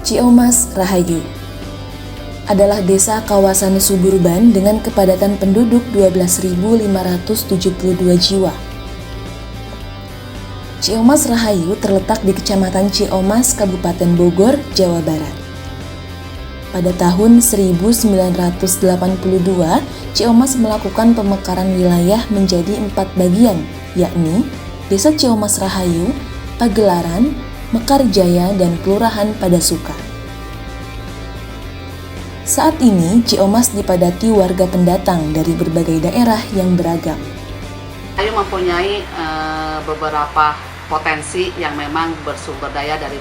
Ciomas Rahayu adalah desa kawasan suburban dengan kepadatan penduduk 12.572 jiwa. Ciomas Rahayu terletak di Kecamatan Ciomas, Kabupaten Bogor, Jawa Barat. Pada tahun 1982, Ciomas melakukan pemekaran wilayah menjadi 4 bagian, yakni Desa Ciomas Rahayu, Pagelaran, Mekarjaya, dan Kelurahan Padasuka. Saat ini, Ciomas dipadati warga pendatang dari berbagai daerah yang beragam. Rahayu mempunyai beberapa potensi yang memang bersumber daya dari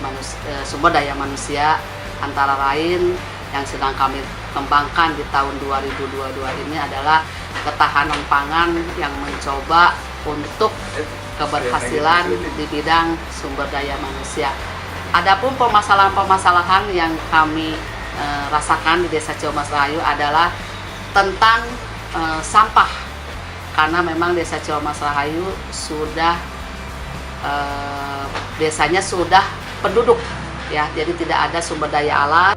sumber daya manusia, antara lain yang sedang kami kembangkan di tahun 2022 ini adalah ketahanan pangan yang mencoba untuk keberhasilan di bidang sumber daya manusia. Adapun permasalahan-permasalahan yang kami rasakan di Desa Ciomas Rahayu adalah tentang sampah, karena memang Desa Ciomas Rahayu sudah desanya sudah penduduk, ya, jadi tidak ada sumber daya alam.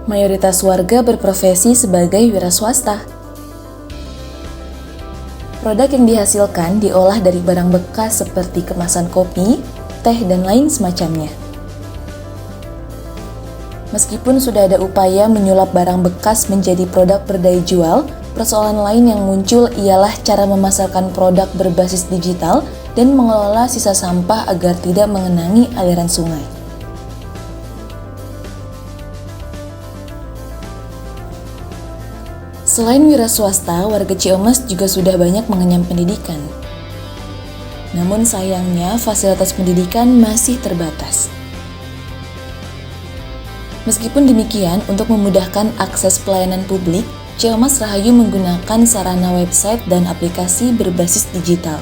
Mayoritas warga berprofesi sebagai wira swasta. Produk yang dihasilkan diolah dari barang bekas seperti kemasan kopi, teh, dan lain semacamnya. Meskipun sudah ada upaya menyulap barang bekas menjadi produk berdaya jual, persoalan lain yang muncul ialah cara memasarkan produk berbasis digital dan mengelola sisa sampah agar tidak mengenangi aliran sungai. Selain wira swasta, warga Ciomas juga sudah banyak mengenyam pendidikan. Namun sayangnya fasilitas pendidikan masih terbatas. Meskipun demikian, untuk memudahkan akses pelayanan publik, Ciomas Rahayu menggunakan sarana website dan aplikasi berbasis digital.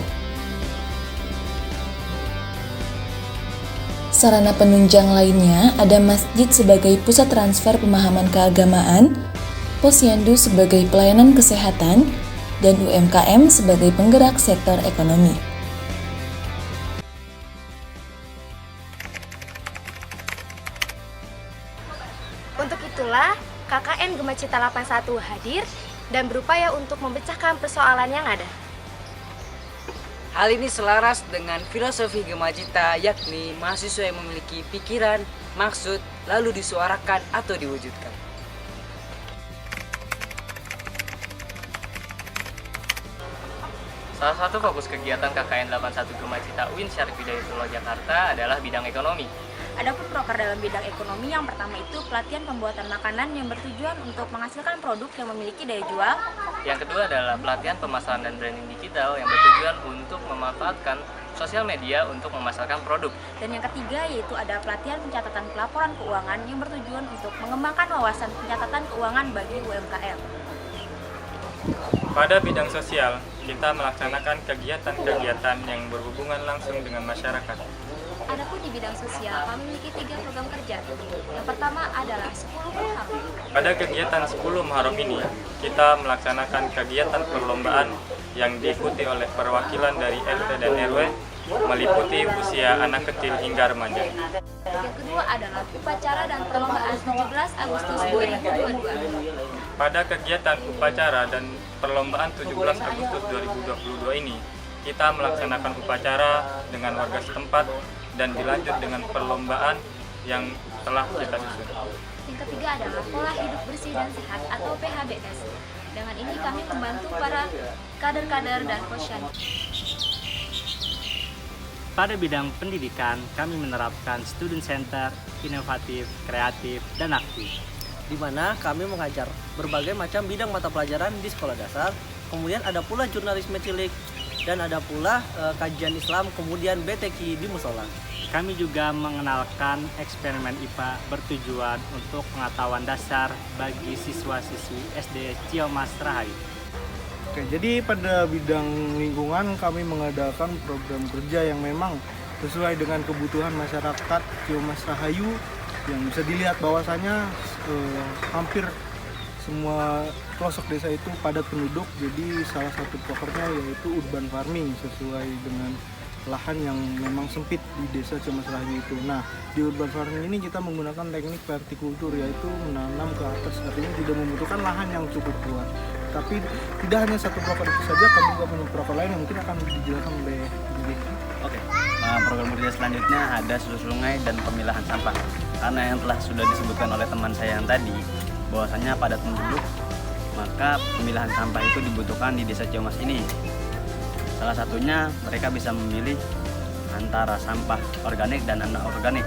Sarana penunjang lainnya ada masjid sebagai pusat transfer pemahaman keagamaan, Posyandu sebagai pelayanan kesehatan, dan UMKM sebagai penggerak sektor ekonomi. Untuk itulah, KKN Gemacita 81 hadir dan berupaya untuk memecahkan persoalan yang ada. Hal ini selaras dengan filosofi Gemacita, yakni mahasiswa yang memiliki pikiran, maksud, lalu disuarakan atau diwujudkan. Salah satu fokus kegiatan KKN 81 Gemacita UIN Syarif Hidayatullah Jakarta adalah bidang ekonomi. Adapun proker dalam bidang ekonomi yang pertama itu pelatihan pembuatan makanan yang bertujuan untuk menghasilkan produk yang memiliki daya jual. Yang kedua adalah pelatihan pemasaran dan branding digital yang bertujuan untuk memanfaatkan sosial media untuk memasarkan produk. Dan yang ketiga yaitu ada pelatihan pencatatan pelaporan keuangan yang bertujuan untuk mengembangkan wawasan pencatatan keuangan bagi UMKM. Pada bidang sosial, kita melaksanakan kegiatan-kegiatan yang berhubungan langsung dengan masyarakat. Adapun di bidang sosial, kami memiliki 3 program kerja. Yang pertama adalah 10 Muharram. Pada kegiatan 10 Muharram ini, kita melaksanakan kegiatan perlombaan yang diikuti oleh perwakilan dari RT dan RW, meliputi usia anak kecil hingga remaja. Yang kedua adalah upacara dan perlombaan 17 Agustus 2022. Pada kegiatan upacara dan perlombaan 17 Agustus 2022 ini, kita melaksanakan upacara dengan warga setempat dan dilanjut dengan perlombaan yang telah kita susun. Yang ketiga adalah pola hidup bersih dan sehat atau PHBS. Dengan ini kami membantu para kader-kader dan posyandu. Pada bidang pendidikan, kami menerapkan student center, inovatif, kreatif, dan aktif, di mana kami mengajar berbagai macam bidang mata pelajaran di sekolah dasar. Kemudian ada pula jurnalisme cilik dan ada pula kajian Islam, kemudian BTQ di musola. Kami juga mengenalkan eksperimen IPA bertujuan untuk pengetahuan dasar bagi siswa-siswi SD Ciomas Rahayu. Oke, jadi pada bidang lingkungan kami mengadakan program kerja yang memang sesuai dengan kebutuhan masyarakat Ciomas Rahayu, yang bisa dilihat bahwasannya hampir semua pelosok desa itu padat penduduk, jadi salah satu prokernya yaitu urban farming sesuai dengan lahan yang memang sempit di desa Ciamas Rahayu itu. Nah, di urban farming ini kita menggunakan teknik vertikultur, yaitu menanam ke atas, artinya tidak membutuhkan lahan yang cukup luas. Tapi tidak hanya satu proker itu saja, kami juga punya proker lain yang mungkin akan dijelaskan oleh Budi. Oke, program kerja selanjutnya ada susur sungai dan pemilahan sampah. Karena yang telah sudah disebutkan oleh teman saya yang tadi, bahwasanya padat penduduk, maka pemilahan sampah itu dibutuhkan di desa Ciamas ini. Salah satunya mereka bisa memilih antara sampah organik dan anorganik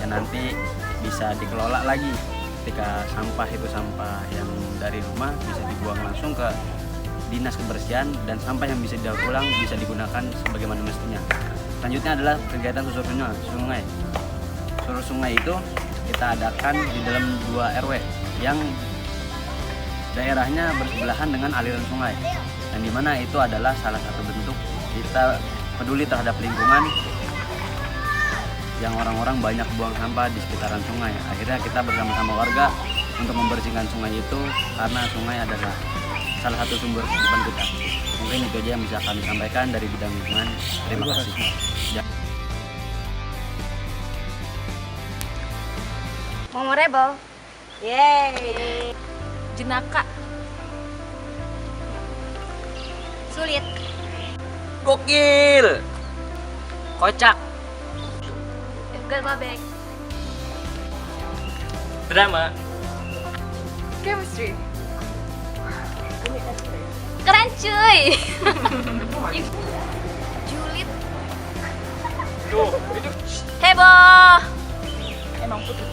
yang nanti bisa dikelola lagi. Ketika sampah itu sampah yang dari rumah bisa dibuang langsung ke dinas kebersihan, dan sampah yang bisa didaur ulang bisa digunakan sebagaimana mestinya. Selanjutnya adalah kegiatan susur sungai. Susur sungai itu kita adakan di dalam 2 RW yang daerahnya bersebelahan dengan aliran sungai, dan dimana itu adalah salah satu bentuk kita peduli terhadap lingkungan yang orang-orang banyak buang sampah di sekitaran sungai. Akhirnya kita bersama-sama warga untuk membersihkan sungai itu, karena sungai adalah salah satu sumber kehidupan kita. Mungkin itu aja yang bisa kami sampaikan dari bidang lingkungan. Terima kasih. Memorable. Yeay. Jenaka. Sulit. Gokil. Kocak. Gak babek. Drama. Chemistry. Keren cuy. Julid. Heboh. Emang putih.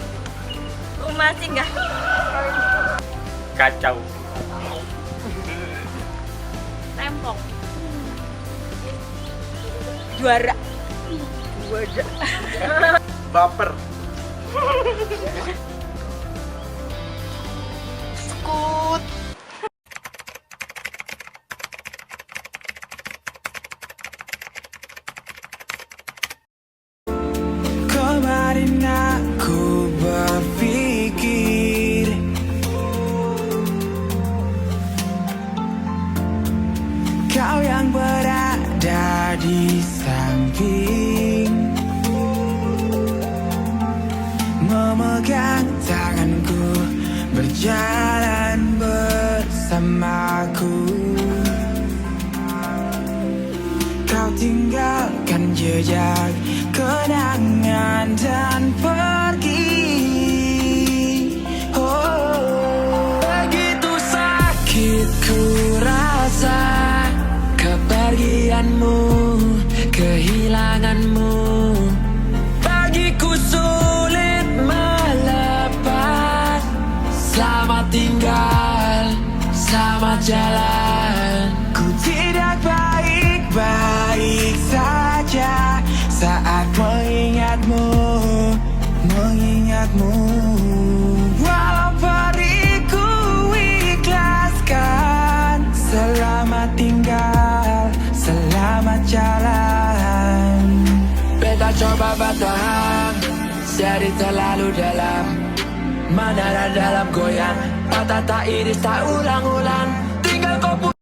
Masih enggak? Kacau. Rempong. Juara. Baper. Skut. Kemarin aku berpikir kau yang berada di samping, memegang tanganku, berjalan bersamaku. Kau tinggalkan jejak kenangan dan pergi. Oh, begitu sakit ku rasa kepergianmu, kehilanganmu. Bagiku sulit melepas. Selamat tinggal, selamat jalan. Ku tidak baik-baik saja saat mengingatmu, mengingatmu. Walau periku ikhlaskan. Selamat tinggal, selamat jalan. Beta coba bertahan, jadi terlalu dalam. Menara dalam goyang, patah tak iris tak ulang-ulang. Tinggal kau